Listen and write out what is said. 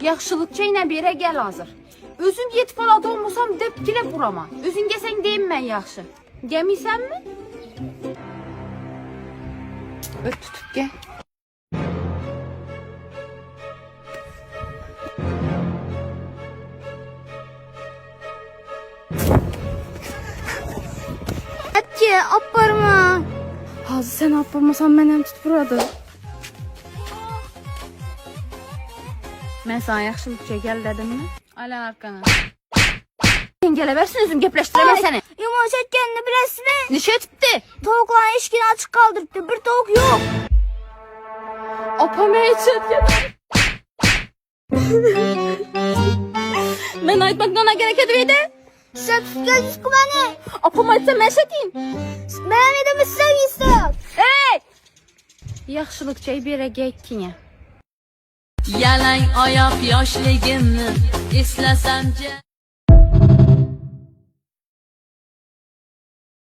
Yaxşılıqça ilə bir yerə gəl hazır. Özün yet falan olmasam de gilə burama. Özün gəlsən deyim mən yaxşı. Gəmiysənmi? Öt tutup gəl. Hadi aparma. Hazır sen aparmasan məndən tut burada. Mən sana yaxşılıqça gəl dedim mi? Ala arkana. Sen gələversin özüm gepləşdirəmə səni. Yumuşak kendini bilesine. Neçə tutdu? Tavukların eşkini açık kaldırdı. Bir tavuk yok. Apamaya çöp Mən aytmaqdan gerek ediydi. Sen tut gel yüzkü beni. Apam aytsa mən şətiyim. Benim edemi sevgisi yok. Hey! Yaxşılıqça bir yerə gəl Yalan ayak yaşligimni eslasam